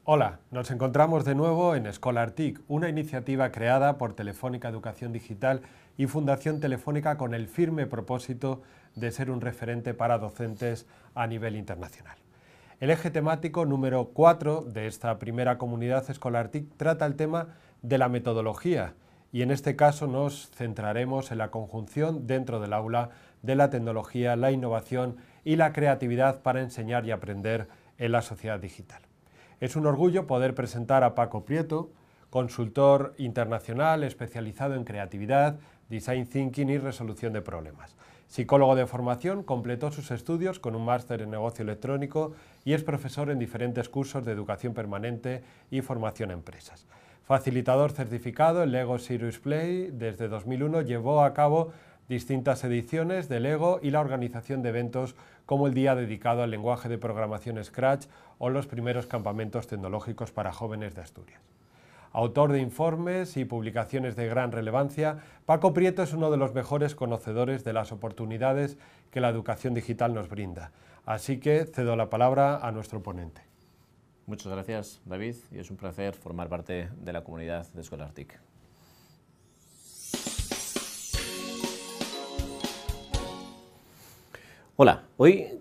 Hola, nos encontramos de nuevo en Scholartic, una iniciativa creada por Telefónica Educación Digital y Fundación Telefónica con el firme propósito de ser un referente para docentes a nivel internacional. El eje temático número 4 de esta primera comunidad Scholartic trata el tema de la metodología y en este caso nos centraremos en la conjunción dentro del aula de la tecnología, la innovación y la creatividad para enseñar y aprender en la sociedad digital. Es un orgullo poder presentar a Paco Prieto, consultor internacional especializado en creatividad, design thinking y resolución de problemas. Psicólogo de formación, completó sus estudios con un máster en negocio electrónico y es profesor en diferentes cursos de educación permanente y formación a empresas. Facilitador certificado en Lego Serious Play, desde 2001 llevó a cabo distintas ediciones de Lego y la organización de eventos como el día dedicado al lenguaje de programación Scratch o los primeros campamentos tecnológicos para jóvenes de Asturias. Autor de informes y publicaciones de gran relevancia, Paco Prieto es uno de los mejores conocedores de las oportunidades que la educación digital nos brinda. Así que cedo la palabra a nuestro ponente. Muchas gracias, David, y es un placer formar parte de la comunidad de Scholartic. Hola, hoy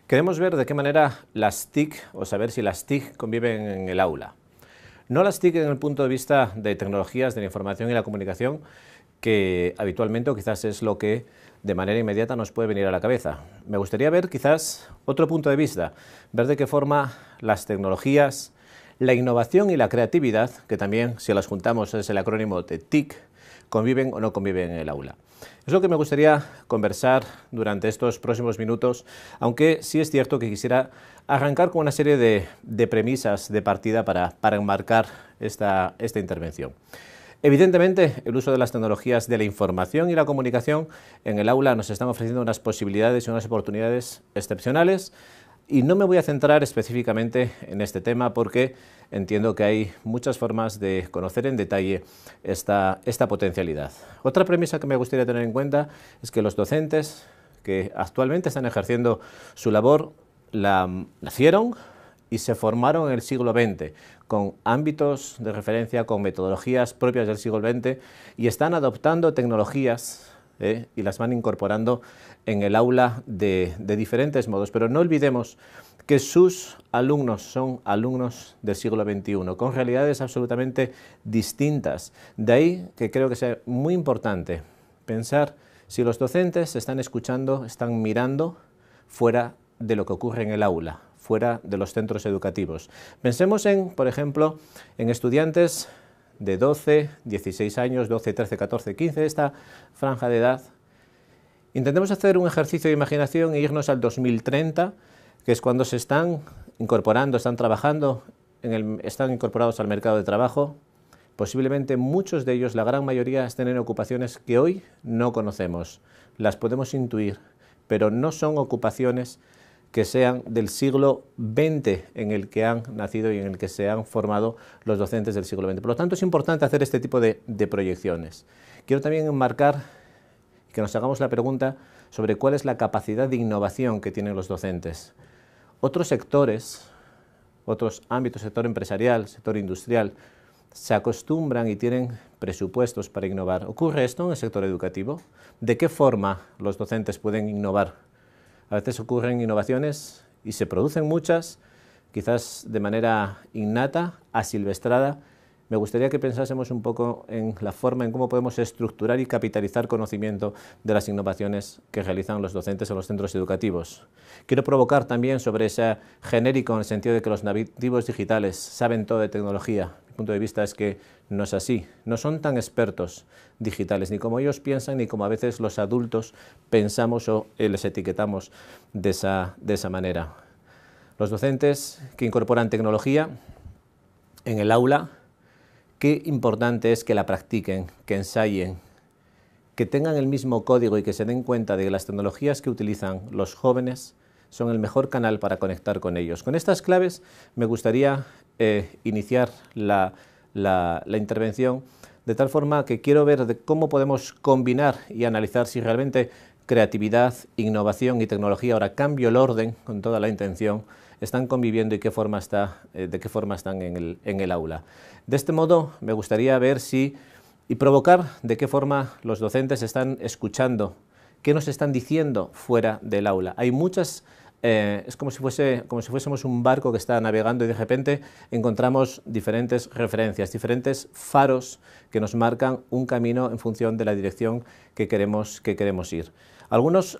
queremos ver de qué manera las TIC, o saber si las TIC conviven en el aula. No las TIC en el punto de vista de tecnologías de la información y la comunicación, que habitualmente o quizás es lo que de manera inmediata nos puede venir a la cabeza. Me gustaría ver quizás otro punto de vista, ver de qué forma las tecnologías, la innovación y la creatividad, que también si las juntamos es el acrónimo de TIC, conviven o no conviven en el aula. Es lo que me gustaría conversar durante estos próximos minutos, aunque sí es cierto que quisiera arrancar con una serie de premisas de partida para enmarcar esta intervención. Evidentemente, el uso de las tecnologías de la información y la comunicación en el aula nos están ofreciendo unas posibilidades y unas oportunidades excepcionales, y no me voy a centrar específicamente en este tema porque entiendo que hay muchas formas de conocer en detalle esta potencialidad. Otra premisa que me gustaría tener en cuenta es que los docentes que actualmente están ejerciendo su labor nacieron y se formaron en el siglo XX, con ámbitos de referencia, con metodologías propias del siglo XX, y están adoptando tecnologías y las van incorporando en el aula de diferentes modos. Pero no olvidemos que sus alumnos son alumnos del siglo XXI, con realidades absolutamente distintas. De ahí que creo que sea muy importante pensar si los docentes están escuchando, están mirando fuera de lo que ocurre en el aula, fuera de los centros educativos. Pensemos por ejemplo, en estudiantes de 12, 16 años, 12, 13, 14, 15, esta franja de edad. Intentemos hacer un ejercicio de imaginación e irnos al 2030, que es cuando se están incorporando, están trabajando, están incorporados al mercado de trabajo. Posiblemente muchos de ellos, la gran mayoría, estén en ocupaciones que hoy no conocemos. Las podemos intuir, pero no son ocupaciones que sean del siglo XX en el que han nacido y en el que se han formado los docentes del siglo XX. Por lo tanto, es importante hacer este tipo de proyecciones. Quiero también enmarcar que nos hagamos la pregunta sobre cuál es la capacidad de innovación que tienen los docentes. Otros sectores, otros ámbitos, sector empresarial, sector industrial, se acostumbran y tienen presupuestos para innovar. ¿Ocurre esto en el sector educativo? ¿De qué forma los docentes pueden innovar? A veces ocurren innovaciones y se producen muchas, quizás de manera innata, asilvestrada. Me gustaría que pensásemos un poco en la forma en cómo podemos estructurar y capitalizar conocimiento de las innovaciones que realizan los docentes en los centros educativos. Quiero provocar también sobre ese genérico en el sentido de que los nativos digitales saben todo de tecnología. Mi punto de vista es que no es así, no son tan expertos digitales, ni como ellos piensan, ni como a veces los adultos pensamos o les etiquetamos de esa manera. Los docentes que incorporan tecnología en el aula, qué importante es que la practiquen, que ensayen, que tengan el mismo código y que se den cuenta de que las tecnologías que utilizan los jóvenes son el mejor canal para conectar con ellos. Con estas claves me gustaría iniciar la intervención, de tal forma que quiero ver de cómo podemos combinar y analizar si realmente creatividad, innovación y tecnología, ahora cambio el orden con toda la intención, están conviviendo y de qué forma están en el aula. De este modo, me gustaría ver y provocar de qué forma los docentes están escuchando, qué nos están diciendo fuera del aula. Hay muchas... es como si fuésemos un barco que está navegando y de repente encontramos diferentes referencias, diferentes faros que nos marcan un camino en función de la dirección que queremos ir. Algunos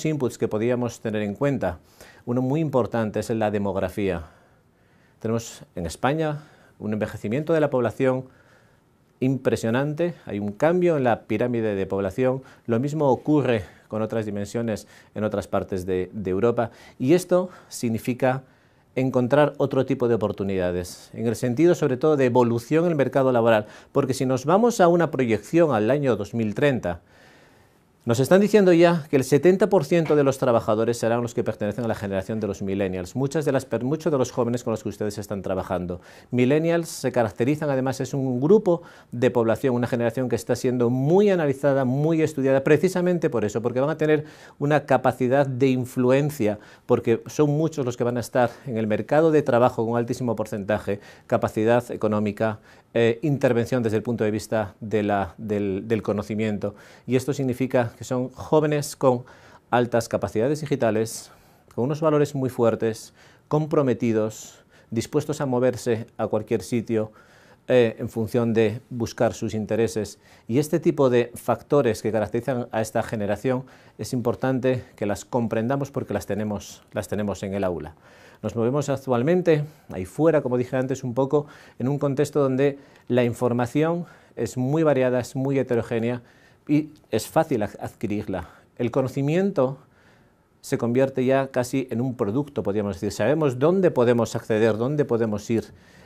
inputs que podríamos tener en cuenta, uno muy importante es la demografía. Tenemos en España un envejecimiento de la población impresionante, hay un cambio en la pirámide de población, lo mismo ocurre con otras dimensiones en otras partes de Europa, y esto significa encontrar otro tipo de oportunidades, en el sentido sobre todo de evolución en el mercado laboral, porque si nos vamos a una proyección al año 2030, nos están diciendo ya que el 70% de los trabajadores serán los que pertenecen a la generación de los millennials, muchos de los jóvenes con los que ustedes están trabajando. Millennials se caracterizan, además, es un grupo de población, una generación que está siendo muy analizada, muy estudiada, precisamente por eso, porque van a tener una capacidad de influencia, porque son muchos los que van a estar en el mercado de trabajo con un altísimo porcentaje, capacidad económica, intervención desde el punto de vista del conocimiento, y esto significa que son jóvenes con altas capacidades digitales, con unos valores muy fuertes, comprometidos, dispuestos a moverse a cualquier sitio en función de buscar sus intereses. Y este tipo de factores que caracterizan a esta generación es importante que las comprendamos porque las tenemos en el aula. Nos movemos actualmente, ahí fuera, como dije antes, un poco en un contexto donde la información es muy variada, es muy heterogénea y es fácil adquirirla. El conocimiento se convierte ya casi en un producto, podríamos decir. Sabemos dónde podemos acceder, dónde podemos ir,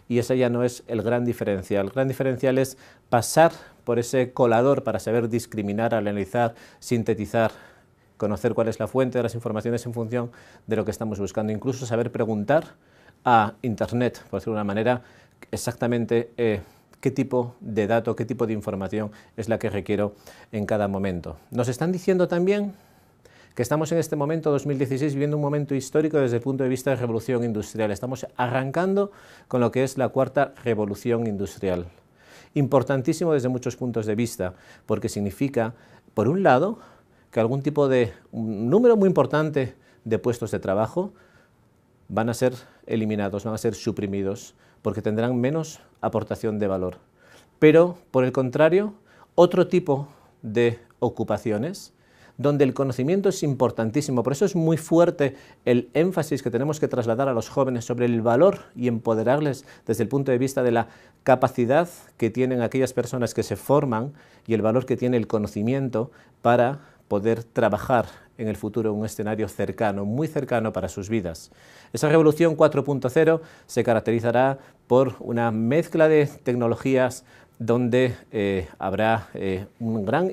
y ese ya no es el gran diferencial. El gran diferencial es pasar por ese colador para saber discriminar, analizar, sintetizar, conocer cuál es la fuente de las informaciones en función de lo que estamos buscando, incluso saber preguntar a Internet, por decirlo de una manera, exactamente qué tipo de dato, qué tipo de información es la que requiero en cada momento. Nos están diciendo también que estamos en este momento, 2016, viviendo un momento histórico desde el punto de vista de revolución industrial. Estamos arrancando con lo que es la cuarta revolución industrial. Importantísimo desde muchos puntos de vista, porque significa, por un lado, que un número muy importante de puestos de trabajo van a ser eliminados, van a ser suprimidos, porque tendrán menos aportación de valor. Pero, por el contrario, otro tipo de ocupaciones, donde el conocimiento es importantísimo. Por eso es muy fuerte el énfasis que tenemos que trasladar a los jóvenes sobre el valor y empoderarles desde el punto de vista de la capacidad que tienen aquellas personas que se forman y el valor que tiene el conocimiento para poder trabajar en el futuro en un escenario cercano, muy cercano para sus vidas. Esa revolución 4.0 se caracterizará por una mezcla de tecnologías donde habrá un gran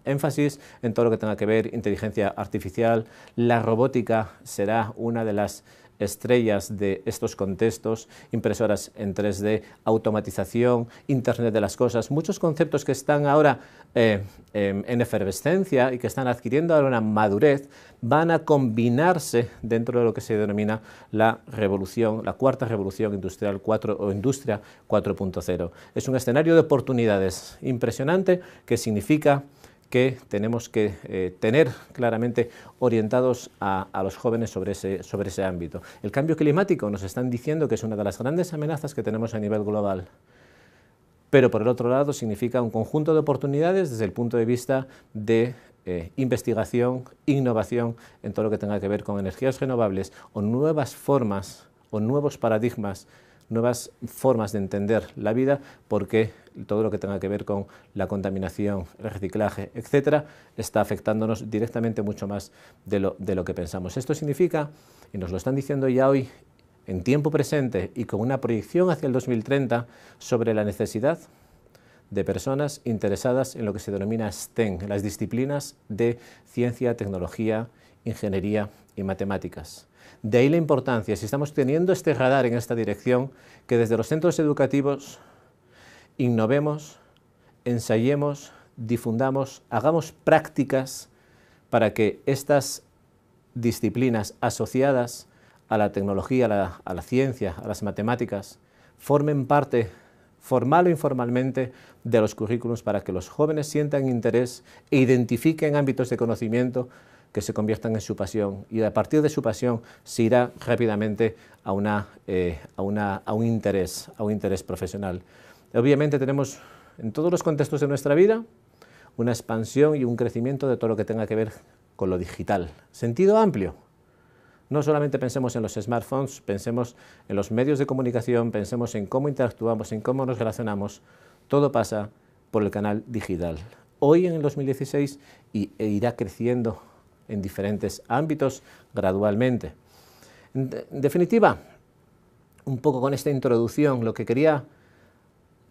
énfasis en todo lo que tenga que ver inteligencia artificial. La robótica será una de las estrellas de estos contextos, impresoras en 3D, automatización, Internet de las cosas, muchos conceptos que están ahora en efervescencia y que están adquiriendo ahora una madurez, van a combinarse dentro de lo que se denomina la cuarta revolución industrial o industria 4.0. Es un escenario de oportunidades impresionante que significa que tenemos que tener claramente orientados a los jóvenes sobre ese ámbito. El cambio climático nos están diciendo que es una de las grandes amenazas que tenemos a nivel global, pero por el otro lado significa un conjunto de oportunidades desde el punto de vista de investigación, innovación en todo lo que tenga que ver con energías renovables o nuevas formas o nuevos paradigmas, nuevas formas de entender la vida, porque todo lo que tenga que ver con la contaminación, el reciclaje, etcétera, está afectándonos directamente mucho más de lo que pensamos. Esto significa, y nos lo están diciendo ya hoy, en tiempo presente y con una proyección hacia el 2030, sobre la necesidad de personas interesadas en lo que se denomina STEM, las disciplinas de ciencia, tecnología, ingeniería y matemáticas. De ahí la importancia, si estamos teniendo este radar en esta dirección, que desde los centros educativos innovemos, ensayemos, difundamos, hagamos prácticas para que estas disciplinas asociadas a la tecnología, a la ciencia, a las matemáticas, formen parte, formal o informalmente, de los currículums para que los jóvenes sientan interés e identifiquen ámbitos de conocimiento que se conviertan en su pasión, y a partir de su pasión se irá rápidamente a un interés profesional. Obviamente tenemos en todos los contextos de nuestra vida una expansión y un crecimiento de todo lo que tenga que ver con lo digital. Sentido amplio. No solamente pensemos en los smartphones, pensemos en los medios de comunicación, pensemos en cómo interactuamos, en cómo nos relacionamos. Todo pasa por el canal digital. Hoy en el 2016 e irá creciendo en diferentes ámbitos gradualmente. En definitiva, un poco con esta introducción, lo que quería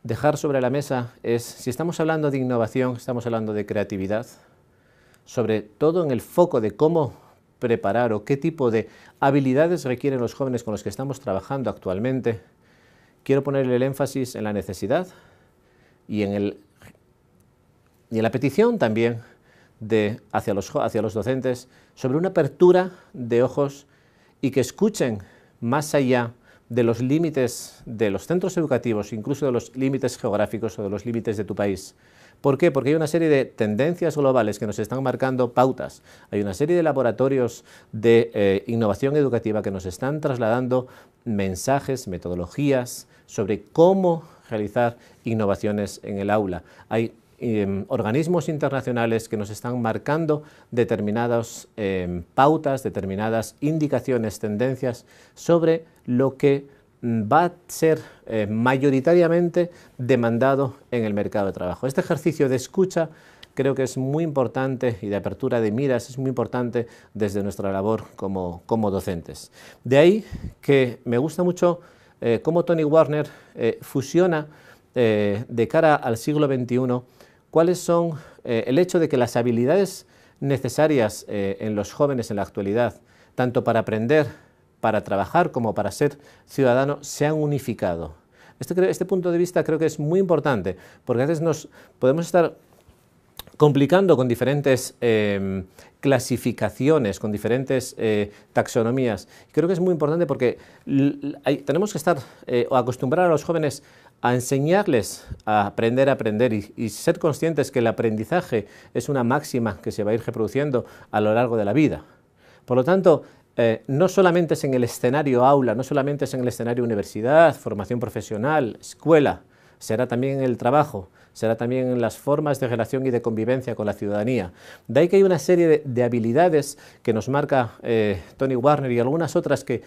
dejar sobre la mesa es, si estamos hablando de innovación, estamos hablando de creatividad, sobre todo en el foco de cómo preparar o qué tipo de habilidades requieren los jóvenes con los que estamos trabajando actualmente, quiero poner el énfasis en la necesidad y en la petición también hacia los docentes sobre una apertura de ojos y que escuchen más allá de los límites de los centros educativos, incluso de los límites geográficos o de los límites de tu país. ¿Por qué? Porque hay una serie de tendencias globales que nos están marcando pautas. Hay una serie de laboratorios de innovación educativa que nos están trasladando mensajes, metodologías sobre cómo realizar innovaciones en el aula. Hay organismos internacionales que nos están marcando determinadas pautas, determinadas indicaciones, tendencias sobre lo que va a ser mayoritariamente demandado en el mercado de trabajo. Este ejercicio de escucha creo que es muy importante y de apertura de miras es muy importante desde nuestra labor como docentes. De ahí que me gusta mucho cómo Tony Warner fusiona de cara al siglo XXI cuáles son el hecho de que las habilidades necesarias en los jóvenes en la actualidad, tanto para aprender, para trabajar como para ser ciudadano, se han unificado. Este punto de vista creo que es muy importante, porque a veces nos podemos estar complicando con diferentes clasificaciones, con diferentes taxonomías. Creo que es muy importante porque tenemos que estar o acostumbrar a los jóvenes a enseñarles a aprender y ser conscientes que el aprendizaje es una máxima que se va a ir reproduciendo a lo largo de la vida. Por lo tanto, no solamente es en el escenario aula, no solamente es en el escenario universidad, formación profesional, escuela, será también en el trabajo, será también en las formas de relación y de convivencia con la ciudadanía. De ahí que hay una serie de habilidades que nos marca Tony Warner y algunas otras que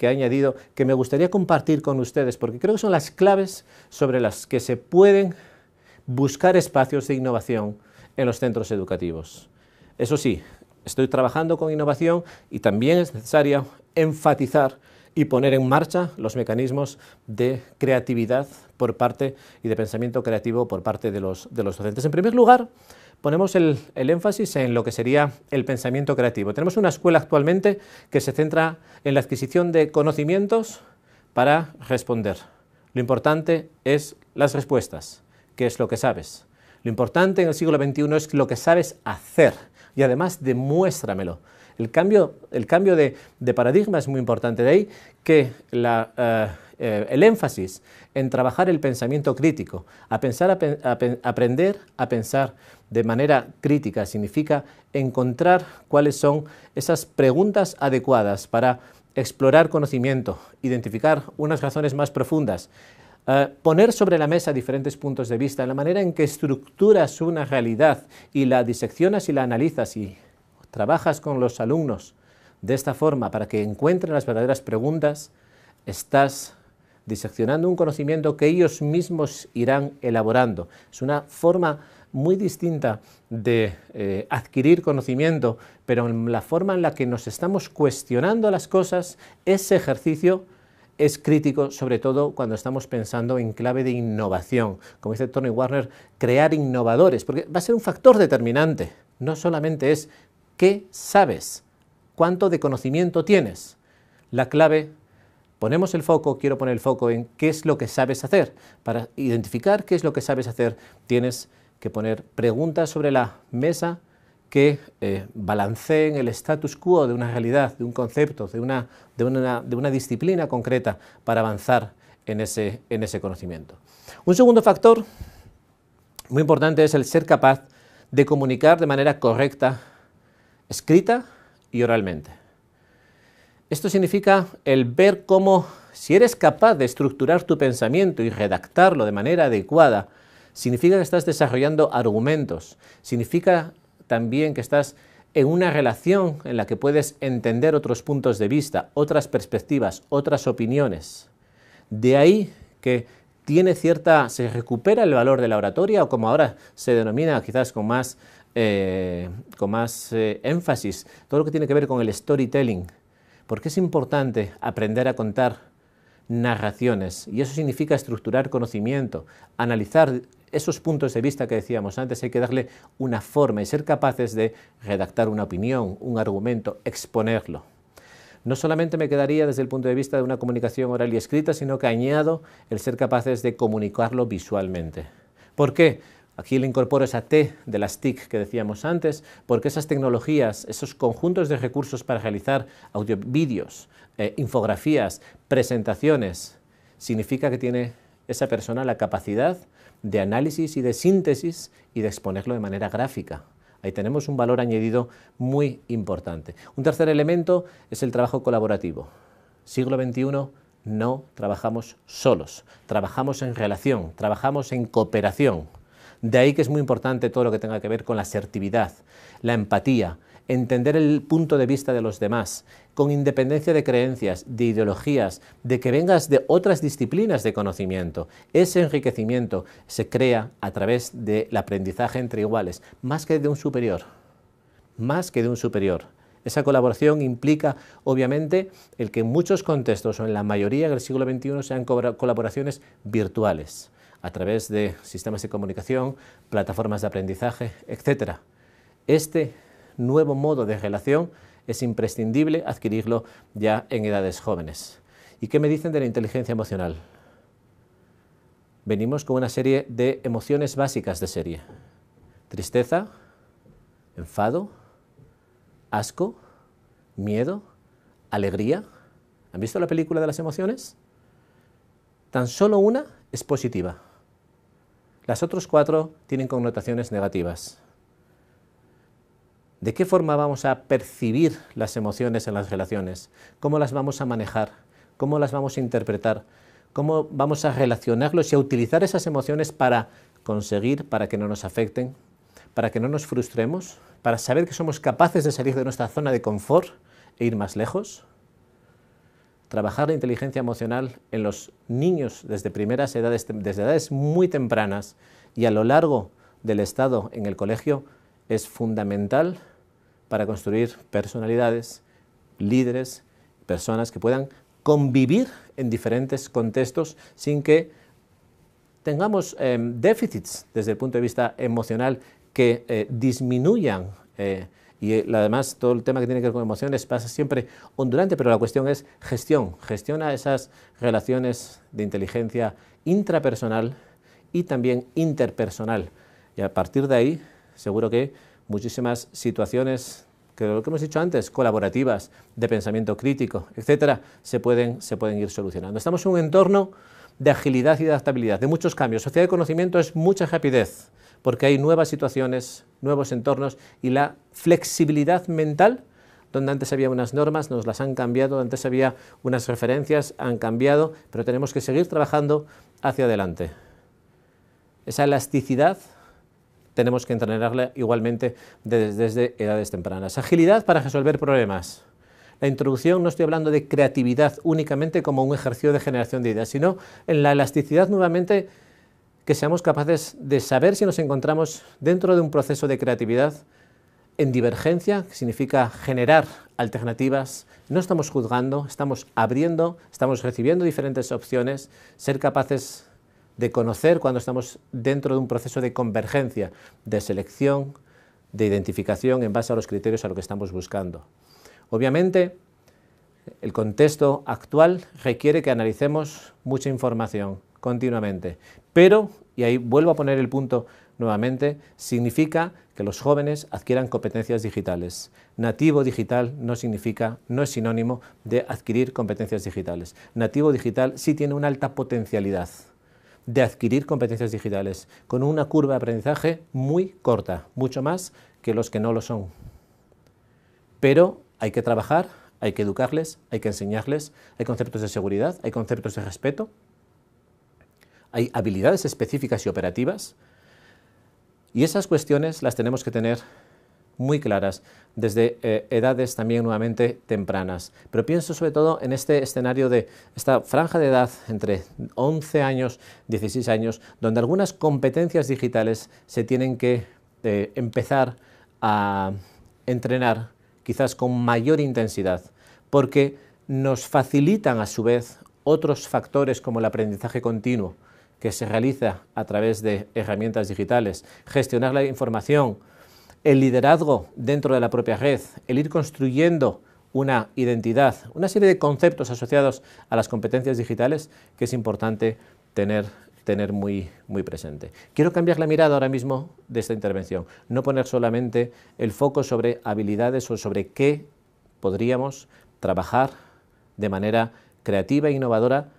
ha añadido que me gustaría compartir con ustedes, porque creo que son las claves sobre las que se pueden buscar espacios de innovación en los centros educativos. Eso sí, estoy trabajando con innovación y también es necesario enfatizar y poner en marcha los mecanismos de creatividad por parte y de pensamiento creativo por parte de los docentes. En primer lugar, ponemos el énfasis en lo que sería el pensamiento creativo. Tenemos una escuela actualmente que se centra en la adquisición de conocimientos para responder. Lo importante es las respuestas, qué es lo que sabes. Lo importante en el siglo XXI es lo que sabes hacer y además demuéstramelo. El cambio de paradigma es muy importante, de ahí que el énfasis en trabajar el pensamiento crítico, aprender a pensar de manera crítica, significa encontrar cuáles son esas preguntas adecuadas para explorar conocimiento, identificar unas razones más profundas, poner sobre la mesa diferentes puntos de vista, en la manera en que estructuras una realidad y la diseccionas y la analizas y trabajas con los alumnos de esta forma para que encuentren las verdaderas preguntas, estás diseccionando un conocimiento que ellos mismos irán elaborando. Es una forma muy distinta de adquirir conocimiento, pero en la forma en la que nos estamos cuestionando las cosas, ese ejercicio es crítico, sobre todo cuando estamos pensando en clave de innovación. Como dice Tony Warner, crear innovadores, porque va a ser un factor determinante. No solamente es qué sabes, cuánto de conocimiento tienes. La clave, ponemos el foco, quiero poner el foco en qué es lo que sabes hacer. Para identificar qué es lo que sabes hacer, tienes que poner preguntas sobre la mesa que balanceen el status quo de una realidad, de un concepto, de una disciplina concreta para avanzar en ese conocimiento. Un segundo factor muy importante es el ser capaz de comunicar de manera correcta, escrita y oralmente. Esto significa el ver cómo, si eres capaz de estructurar tu pensamiento y redactarlo de manera adecuada, significa que estás desarrollando argumentos, significa también que estás en una relación en la que puedes entender otros puntos de vista, otras perspectivas, otras opiniones. De ahí que se recupera el valor de la oratoria, o como ahora se denomina quizás con más énfasis, todo lo que tiene que ver con el storytelling, porque es importante aprender a contar narraciones, y eso significa estructurar conocimiento, analizar esos puntos de vista que decíamos antes. Hay que darle una forma y ser capaces de redactar una opinión, un argumento, exponerlo. No solamente me quedaría desde el punto de vista de una comunicación oral y escrita, sino que añado el ser capaces de comunicarlo visualmente. ¿Por qué? Aquí le incorporo esa T de las TIC que decíamos antes, porque esas tecnologías, esos conjuntos de recursos para realizar audio, vídeos, infografías, presentaciones, significa que tiene esa persona la capacidad de análisis y de síntesis y de exponerlo de manera gráfica. Ahí tenemos un valor añadido muy importante. Un tercer elemento es el trabajo colaborativo. Siglo XXI no trabajamos solos, trabajamos en relación, trabajamos en cooperación. De ahí que es muy importante todo lo que tenga que ver con la asertividad, la empatía, entender el punto de vista de los demás, con independencia de creencias, de ideologías, de que vengas de otras disciplinas de conocimiento. Ese enriquecimiento se crea a través del aprendizaje entre iguales, más que de un superior, más que de un superior. Esa colaboración implica, obviamente, el que en muchos contextos, o en la mayoría del siglo XXI, sean colaboraciones virtuales, a través de sistemas de comunicación, plataformas de aprendizaje, etc. Este nuevo modo de relación es imprescindible adquirirlo ya en edades jóvenes. ¿Y qué me dicen de la inteligencia emocional? Venimos con una serie de emociones básicas de serie. Tristeza, enfado, asco, miedo, alegría. ¿Han visto la película de las emociones? Tan solo una es positiva. Las otras 4 tienen connotaciones negativas. ¿De qué forma vamos a percibir las emociones en las relaciones? ¿Cómo las vamos a manejar? ¿Cómo las vamos a interpretar? ¿Cómo vamos a relacionarlos y a utilizar esas emociones para conseguir, para que no nos afecten, para que no nos frustremos, para saber que somos capaces de salir de nuestra zona de confort e ir más lejos? Trabajar la inteligencia emocional en los niños desde primeras edades, desde edades muy tempranas y a lo largo del estado en el colegio, es fundamental para construir personalidades, líderes, personas que puedan convivir en diferentes contextos sin que tengamos déficits desde el punto de vista emocional que disminuyan. Y además todo el tema que tiene que ver con emociones pasa siempre ondulante, pero la cuestión es gestiona esas relaciones de inteligencia intrapersonal y también interpersonal. Y a partir de ahí, seguro que muchísimas situaciones, que lo que hemos dicho antes, colaborativas, de pensamiento crítico, etcétera, se pueden ir solucionando. Estamos en un entorno de agilidad y de adaptabilidad, de muchos cambios. Sociedad de conocimiento es mucha rapidez, porque hay nuevas situaciones, nuevos entornos, y la flexibilidad mental, donde antes había unas normas, nos las han cambiado, antes había unas referencias, han cambiado, pero tenemos que seguir trabajando hacia adelante. Esa elasticidad tenemos que entrenarla igualmente desde edades tempranas. Agilidad para resolver problemas. La introducción, no estoy hablando de creatividad únicamente como un ejercicio de generación de ideas, sino en la elasticidad nuevamente, que seamos capaces de saber si nos encontramos dentro de un proceso de creatividad en divergencia, que significa generar alternativas. No estamos juzgando, estamos abriendo, estamos recibiendo diferentes opciones, ser capaces de conocer cuando estamos dentro de un proceso de convergencia, de selección, de identificación en base a los criterios a lo que estamos buscando. Obviamente, el contexto actual requiere que analicemos mucha información continuamente, pero, y ahí vuelvo a poner el punto nuevamente, significa que los jóvenes adquieran competencias digitales. Nativo digital no es sinónimo de adquirir competencias digitales. Nativo digital sí tiene una alta potencialidad de adquirir competencias digitales, con una curva de aprendizaje muy corta, mucho más que los que no lo son. Pero hay que trabajar, hay que educarles, hay que enseñarles, hay conceptos de seguridad, hay conceptos de respeto, hay habilidades específicas y operativas, y esas cuestiones las tenemos que tener muy claras desde edades también nuevamente tempranas. Pero pienso sobre todo en este escenario de esta franja de edad entre 11 años, 16 años, donde algunas competencias digitales se tienen que empezar a entrenar quizás con mayor intensidad, porque nos facilitan a su vez otros factores como el aprendizaje continuo, que se realiza a través de herramientas digitales, gestionar la información, el liderazgo dentro de la propia red, el ir construyendo una identidad, una serie de conceptos asociados a las competencias digitales que es importante tener muy presente. Quiero cambiar la mirada ahora mismo de esta intervención, no poner solamente el foco sobre habilidades o sobre qué podríamos trabajar de manera creativa e innovadora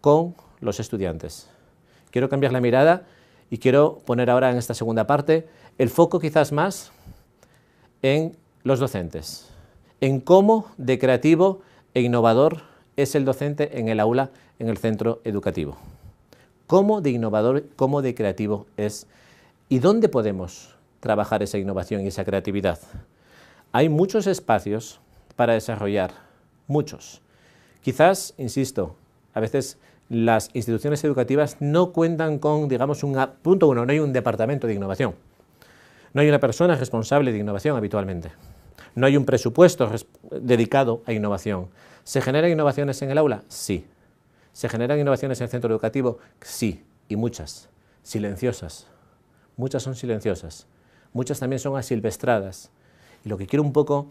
con los estudiantes. Quiero cambiar la mirada y quiero poner ahora en esta segunda parte el foco quizás más en los docentes, en cómo de creativo e innovador es el docente en el aula, en el centro educativo. Cómo de innovador, cómo de creativo es y dónde podemos trabajar esa innovación y esa creatividad. Hay muchos espacios para desarrollar, muchos. Quizás, insisto, a veces las instituciones educativas no cuentan con, digamos, punto uno, no hay un departamento de innovación. No hay una persona responsable de innovación habitualmente. No hay un presupuesto dedicado a innovación. ¿Se generan innovaciones en el aula? Sí. ¿Se generan innovaciones en el centro educativo? Sí, y muchas. Silenciosas. Muchas son silenciosas. Muchas también son asilvestradas. Y lo que quiero un poco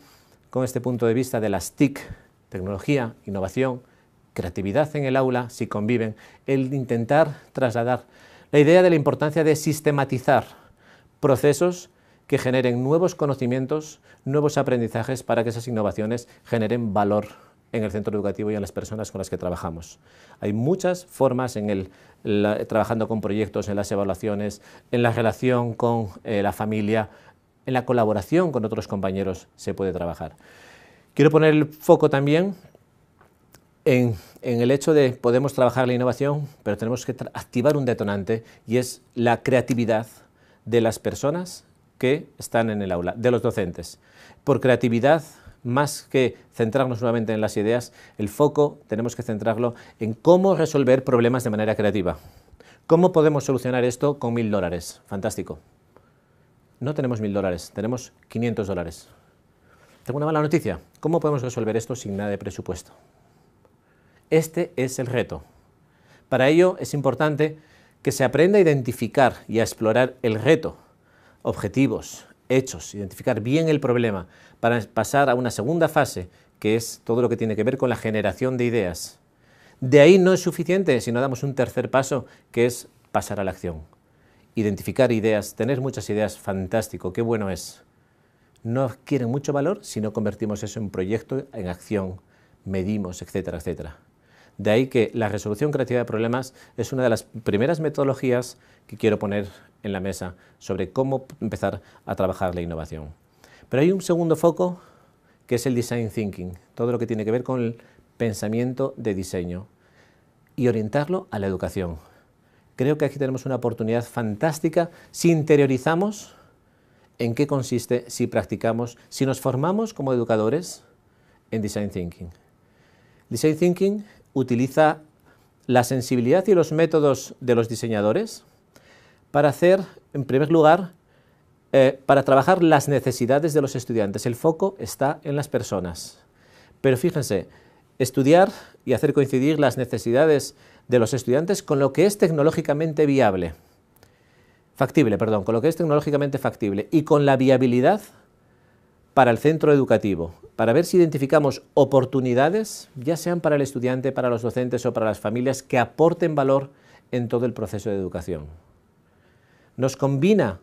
con este punto de vista de las TIC, tecnología, innovación, creatividad en el aula, si conviven, el intentar trasladar la idea de la importancia de sistematizar procesos que generen nuevos conocimientos, nuevos aprendizajes para que esas innovaciones generen valor en el centro educativo y en las personas con las que trabajamos. Hay muchas formas trabajando con proyectos, en las evaluaciones, en la relación con la familia, en la colaboración con otros compañeros se puede trabajar. Quiero poner el foco también en el hecho de podemos trabajar la innovación, pero tenemos que activar un detonante y es la creatividad de las personas que están en el aula, de los docentes. Por creatividad, más que centrarnos nuevamente en las ideas, el foco tenemos que centrarlo en cómo resolver problemas de manera creativa. ¿Cómo podemos solucionar esto con $1000? Fantástico. No tenemos $1000, tenemos $500. Tengo una mala noticia. ¿Cómo podemos resolver esto sin nada de presupuesto? Este es el reto. Para ello es importante que se aprenda a identificar y a explorar el reto, objetivos, hechos, identificar bien el problema para pasar a una segunda fase, que es todo lo que tiene que ver con la generación de ideas. De ahí no es suficiente si no damos un tercer paso, que es pasar a la acción. Identificar ideas, tener muchas ideas, fantástico, qué bueno es. No adquieren mucho valor si no convertimos eso en proyecto, en acción, medimos, etcétera, etcétera. De ahí que la resolución creativa de problemas es una de las primeras metodologías que quiero poner en la mesa sobre cómo empezar a trabajar la innovación. Pero hay un segundo foco que es el design thinking, todo lo que tiene que ver con el pensamiento de diseño y orientarlo a la educación. Creo que aquí tenemos una oportunidad fantástica si interiorizamos en qué consiste, si practicamos, si nos formamos como educadores en design thinking. Design thinking utiliza la sensibilidad y los métodos de los diseñadores para hacer, en primer lugar, para trabajar las necesidades de los estudiantes. El foco está en las personas. Pero fíjense, estudiar y hacer coincidir las necesidades de los estudiantes con lo que es tecnológicamente con lo que es tecnológicamente factible y con la viabilidad para el centro educativo, para ver si identificamos oportunidades, ya sean para el estudiante, para los docentes o para las familias, que aporten valor en todo el proceso de educación. Nos combina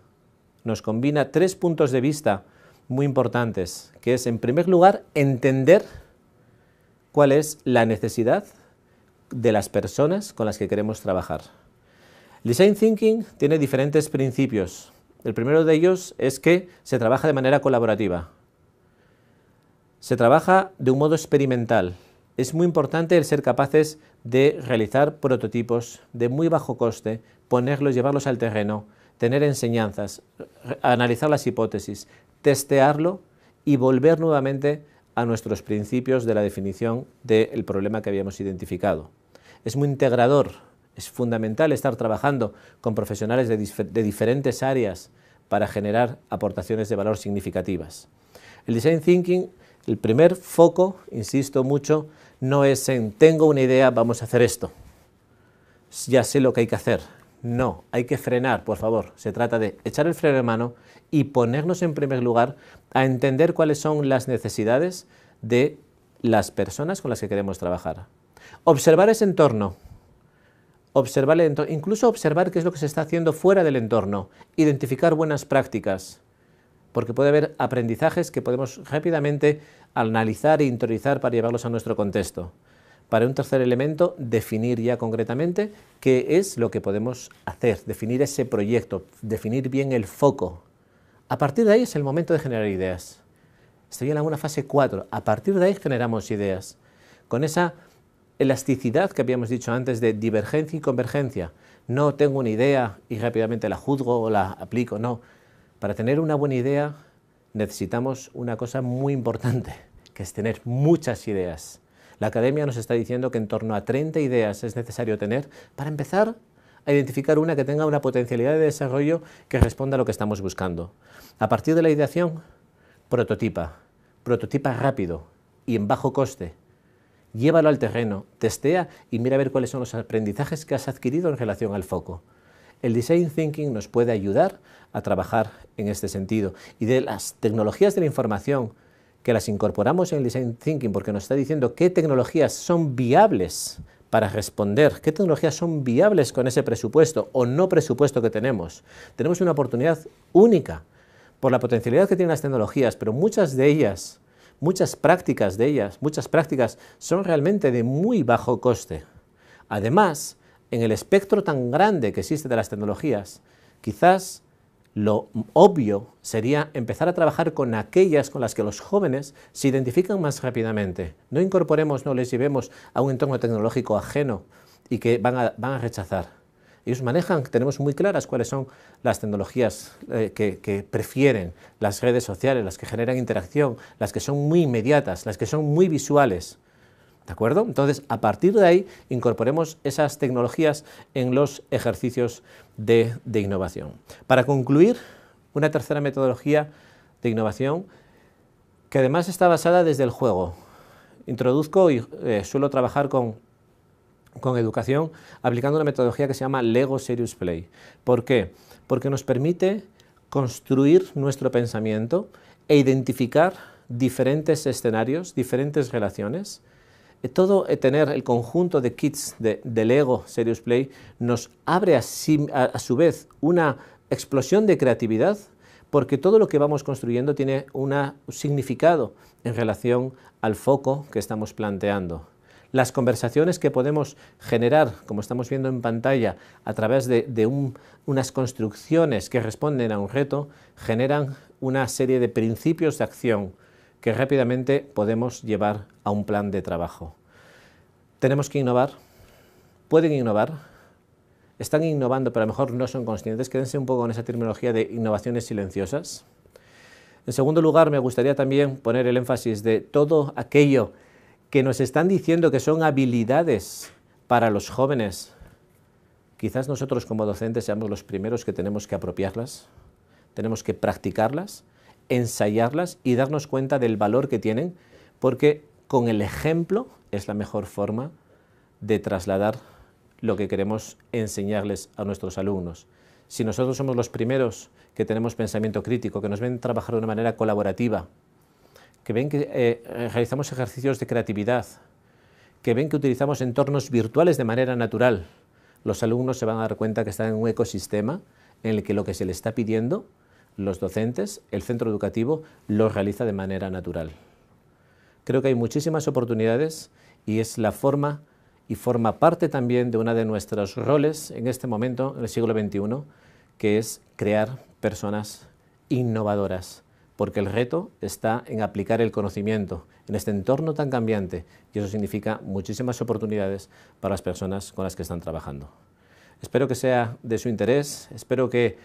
nos combina 3 puntos de vista muy importantes, que es, en primer lugar, entender cuál es la necesidad de las personas con las que queremos trabajar. Design Thinking tiene diferentes principios. El primero de ellos es que se trabaja de manera colaborativa. Se trabaja de un modo experimental. Es muy importante el ser capaces de realizar prototipos de muy bajo coste, ponerlos, llevarlos al terreno, tener enseñanzas, analizar las hipótesis, testearlo y volver nuevamente a nuestros principios de la definición del problema que habíamos identificado. Es muy integrador, es fundamental estar trabajando con profesionales de diferentes áreas para generar aportaciones de valor significativas. El Design Thinking, el primer foco, insisto mucho, no es en tengo una idea, vamos a hacer esto, ya sé lo que hay que hacer. No, hay que frenar, por favor. Se trata de echar el freno de mano y ponernos en primer lugar a entender cuáles son las necesidades de las personas con las que queremos trabajar. Observar ese entorno, incluso observar qué es lo que se está haciendo fuera del entorno, identificar buenas prácticas, porque puede haber aprendizajes que podemos rápidamente analizar e interiorizar para llevarlos a nuestro contexto. Para un tercer elemento, definir ya concretamente qué es lo que podemos hacer, definir ese proyecto, definir bien el foco. A partir de ahí es el momento de generar ideas. Estoy en una fase 4, a partir de ahí generamos ideas. Con esa elasticidad que habíamos dicho antes de divergencia y convergencia. No tengo una idea y rápidamente la juzgo o la aplico, no. Para tener una buena idea necesitamos una cosa muy importante, que es tener muchas ideas. La academia nos está diciendo que en torno a 30 ideas es necesario tener para empezar a identificar una que tenga una potencialidad de desarrollo que responda a lo que estamos buscando. A partir de la ideación, prototipa rápido y en bajo coste. Llévalo al terreno, testea y mira a ver cuáles son los aprendizajes que has adquirido en relación al foco. El Design Thinking nos puede ayudar a trabajar en este sentido. Y de las tecnologías de la información que las incorporamos en el Design Thinking, porque nos está diciendo qué tecnologías son viables para responder, qué tecnologías son viables con ese presupuesto o no presupuesto que tenemos. Tenemos una oportunidad única por la potencialidad que tienen las tecnologías, pero muchas prácticas son realmente de muy bajo coste. Además, en el espectro tan grande que existe de las tecnologías, quizás lo obvio sería empezar a trabajar con aquellas con las que los jóvenes se identifican más rápidamente. No incorporemos, no les llevemos a un entorno tecnológico ajeno y que van a rechazar. Ellos manejan, tenemos muy claras cuáles son las tecnologías que prefieren, las redes sociales, las que generan interacción, las que son muy inmediatas, las que son muy visuales. ¿De acuerdo? Entonces, a partir de ahí, incorporemos esas tecnologías en los ejercicios de innovación. Para concluir, una tercera metodología de innovación que además está basada desde el juego. Introduzco y suelo trabajar con educación aplicando una metodología que se llama Lego Serious Play. ¿Por qué? Porque nos permite construir nuestro pensamiento e identificar diferentes escenarios, diferentes relaciones. Tener el conjunto de kits de Lego Serious Play nos abre a su vez una explosión de creatividad, porque todo lo que vamos construyendo tiene un significado en relación al foco que estamos planteando. Las conversaciones que podemos generar, como estamos viendo en pantalla, a través de unas construcciones que responden a un reto, generan una serie de principios de acción que rápidamente podemos llevar a un plan de trabajo. Tenemos que innovar, pueden innovar, están innovando, pero a lo mejor no son conscientes. Quédense un poco con esa terminología de innovaciones silenciosas. En segundo lugar, me gustaría también poner el énfasis de todo aquello que nos están diciendo que son habilidades para los jóvenes. Quizás nosotros como docentes seamos los primeros que tenemos que apropiarlas, tenemos que practicarlas, ensayarlas y darnos cuenta del valor que tienen, porque con el ejemplo es la mejor forma de trasladar lo que queremos enseñarles a nuestros alumnos. Si nosotros somos los primeros que tenemos pensamiento crítico, que nos ven trabajar de una manera colaborativa, que ven que realizamos ejercicios de creatividad, que ven que utilizamos entornos virtuales de manera natural, los alumnos se van a dar cuenta que están en un ecosistema en el que lo que se les está pidiendo los docentes, el centro educativo lo realiza de manera natural. Creo que hay muchísimas oportunidades y es la forma y forma parte también de uno de nuestros roles en este momento, en el siglo XXI, que es crear personas innovadoras, porque el reto está en aplicar el conocimiento en este entorno tan cambiante y eso significa muchísimas oportunidades para las personas con las que están trabajando. Espero que sea de su interés, espero que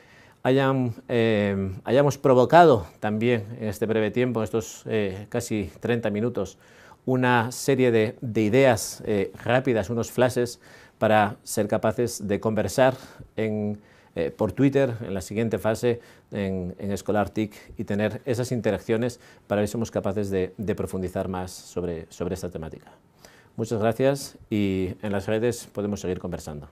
hayamos provocado también en este breve tiempo, en estos casi 30 minutos, una serie de ideas rápidas, unos flashes para ser capaces de conversar por Twitter en la siguiente fase en Escolar TIC y tener esas interacciones para ver si somos capaces de profundizar más sobre esta temática. Muchas gracias y en las redes podemos seguir conversando.